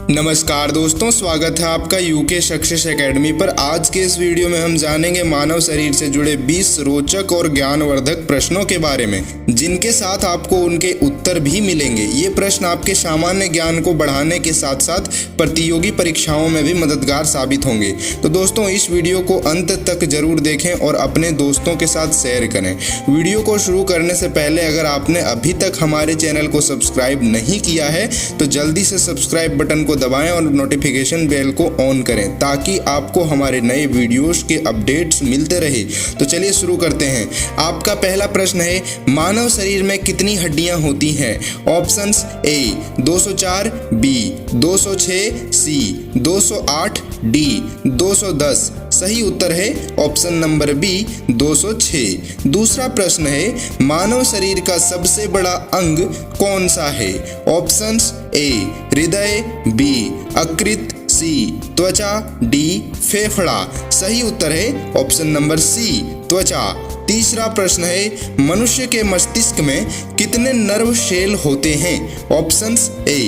नमस्कार दोस्तों, स्वागत है आपका यूके सक्सेस एकेडमी पर। आज के इस वीडियो में हम जानेंगे मानव शरीर से जुड़े 20 रोचक और ज्ञानवर्धक प्रश्नों के बारे में, जिनके साथ आपको उनके उत्तर भी मिलेंगे। ये प्रश्न आपके सामान्य ज्ञान को बढ़ाने के साथ साथ प्रतियोगी परीक्षाओं में भी मददगार साबित होंगे। तो दोस्तों, इस वीडियो को अंत तक जरूर देखें और अपने दोस्तों के साथ शेयर करें। वीडियो को शुरू करने से पहले अगर आपने अभी तक हमारे चैनल को सब्सक्राइब नहीं किया है तो जल्दी से सब्सक्राइब बटन को दबाएं और नोटिफिकेशन बेल को ऑन करें ताकि आपको हमारे नए वीडियोस के अपडेट्स मिलते रहे। तो चलिए शुरू करते हैं। आपका पहला प्रश्न है, मानव शरीर में कितनी हड्डियां होती हैं? Options A 204, B 206, C 208, D 210। सही उत्तर है ऑप्शन नंबर बी 206। दूसरा प्रश्न है, मानव शरीर का सबसे बड़ा अंग कौन सा है? ऑप्शंस ए हृदय, बी यकृत, सी त्वचा, डी फेफड़ा। सही उत्तर है ऑप्शन नंबर सी त्वचा। तीसरा प्रश्न है, मनुष्य के मस्तिष्क में कितने नर्व सेल होते हैं? Options A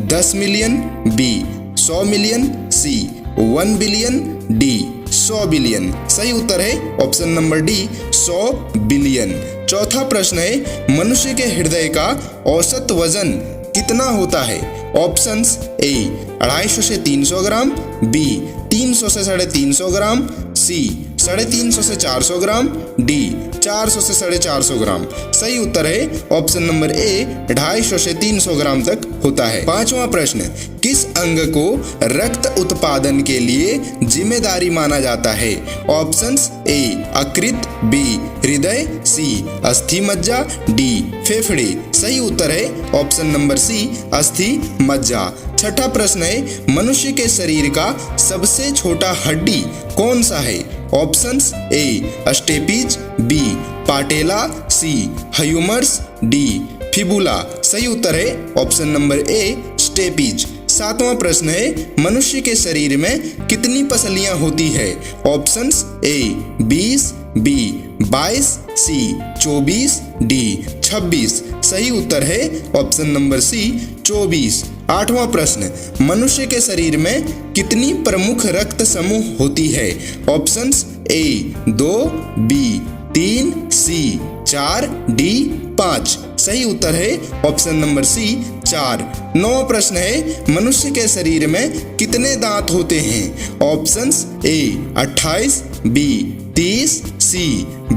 10 million, B 100 million, C 1 billion, D 100 billion. सही उत्तर है ऑप्शन नंबर डी 100 बिलियन। चौथा प्रश्न है, मनुष्य के हृदय का औसत वजन कितना होता है? ऑप्शंस ए 250 से 300 ग्राम, बी 300 से 350 ग्राम, सी 350 से 400 ग्राम, डी 400 से 450 ग्राम। सही उत्तर है ऑप्शन नंबर ए 250 से 300 ग्राम तक होता है। पांचवा प्रश्न, किस अंग को रक्त उत्पादन के लिए जिम्मेदारी माना जाता है? ऑप्शंस ए यकृत, बी हृदय, सी अस्थि मज्जा, डी फेफड़े। सही उत्तर है ऑप्शन नंबर सी अस्थि मज्जा। छठा प्रश्न है, मनुष्य के शरीर का सबसे छोटा हड्डी कौन सा है? Options A stapes, B patella, C humerus, D fibula. सही उत्तर है ऑप्शन नंबर ए स्टेपीज। सातवां प्रश्न है, मनुष्य के शरीर में कितनी पसलियां होती है? Options A 20, B 22, C 24, D 26। सही उत्तर है ऑप्शन नंबर सी 24। आठवां प्रश्न, मनुष्य के शरीर में कितनी प्रमुख रक्त समूह होती है? Options A 2, B 3, C 4, D 5। सही उत्तर है ऑप्शन नंबर सी 4। नौवां प्रश्न है, मनुष्य के शरीर में कितने दांत होते हैं? Options A 28, B 30, C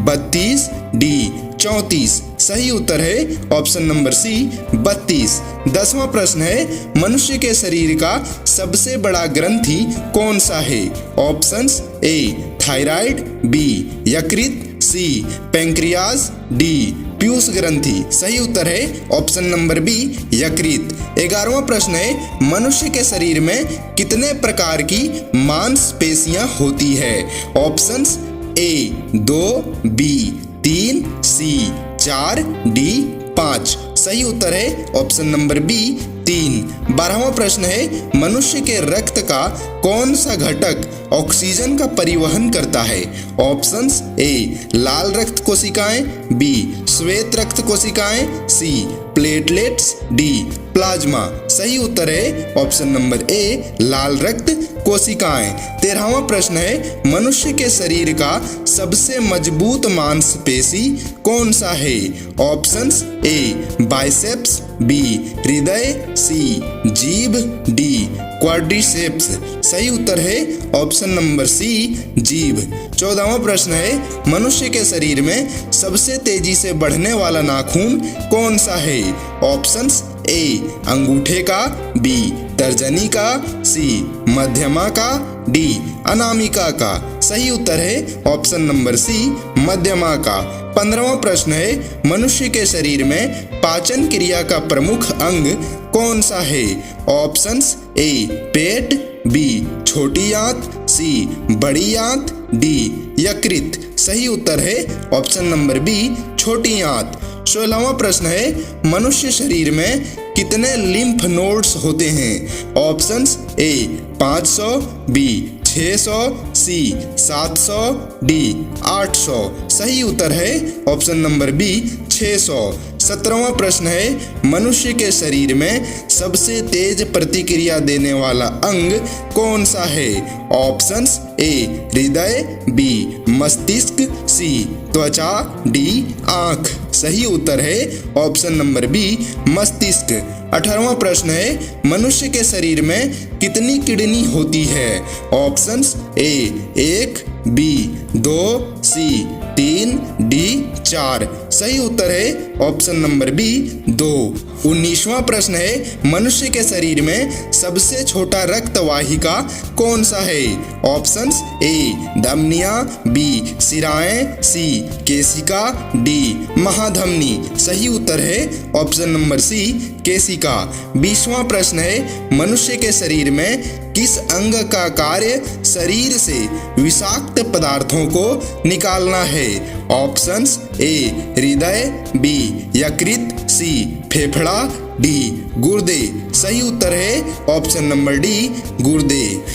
32, D 34। सही उत्तर है ऑप्शन नंबर सी 32। 10वां प्रश्न है, मनुष्य के शरीर का सबसे बड़ा ग्रंथि कौन सा है? ऑप्शंस ए थायराइड, बी यकृत, सी पैंक्रियाज, डी पीयूष ग्रंथि। सही उत्तर है ऑप्शन नंबर बी यकृत। 11वां प्रश्न है, मनुष्य के शरीर में कितने प्रकार की मांसपेशियां होती है? Options A 2, B 3, C 4, D 5। सही उत्तर है ऑप्शन नंबर बी 3। 12वां प्रश्न है, मनुष्य के रक्त का कौन सा घटक ऑक्सीजन का परिवहन करता है? ऑप्शंस ए लाल रक्त कोशिकाएं, बी श्वेत रक्त कोशिकाएं, सी प्लेटलेट्स, डी प्लाज्मा। सही उत्तर है ऑप्शन नंबर ए लाल रक्त कोशिकाएं। 13वां प्रश्न है, मनुष्य के शरीर का सबसे मजबूत मांसपेशी कौन सा है? ऑप्शंस ए बाइसेप्स, बी हृदय, सी जीभ, डी क्वाड्रिसेप्स। सही उत्तर है ऑप्शन नंबर सी जीभ। 14वां प्रश्न है, मनुष्य के शरीर में सबसे तेजी से बढ़ने वाला नाखून कौन सा है? ऑप्शंस ए अंगूठे का, बी तर्जनी का, सी मध्यमा का, डी अनामिका का। सही उत्तर है ऑप्शन नंबर सी मध्यमा का। 15वां प्रश्न है, मनुष्य के शरीर में पाचन क्रिया का प्रमुख अंग कौन सा है? ऑप्शंस ए पेट, बी छोटी आंत, सी बड़ी आंत, डी यकृत। सही उत्तर है ऑप्शन नंबर बी छोटी आंत। 16वां प्रश्न है, मनुष्य शरीर में कितने लिम्फ नोड्स होते हैं? Options A 500, B 600, C 700, D 800। सही उत्तर है ऑप्शन नंबर बी 600। 17वां प्रश्न है, मनुष्य के शरीर में सबसे तेज प्रतिक्रिया देने वाला अंग कौन सा है? ऑप्शंस ए हृदय, बी मस्तिष्क, सी त्वचा, डी आंख। सही उत्तर है ऑप्शन नंबर बी मस्तिष्क। 18वां प्रश्न है, मनुष्य के शरीर में कितनी किडनी होती है? Options A 1, B 2, C 3, D 4। सही उत्तर है ऑप्शन नंबर बी 2। 19वां प्रश्न है, मनुष्य के शरीर में सबसे छोटा रक्त वाहिका कौन सा है? ऑप्शंस ए धमनियां, बी शिराएं, सी केशिका, डी महाधमनी। सही उत्तर है ऑप्शन नंबर सी केशिका। 20वां प्रश्न है, मनुष्य के शरीर में किस अंग का कार्य शरीर से विषाक्त पदार्थों को निकालना है? ऑप्शंस ए हृदय, बी यकृत, सी फेफड़ा, डी गुर्दे। सही उत्तर है ऑप्शन नंबर डी गुर्दे।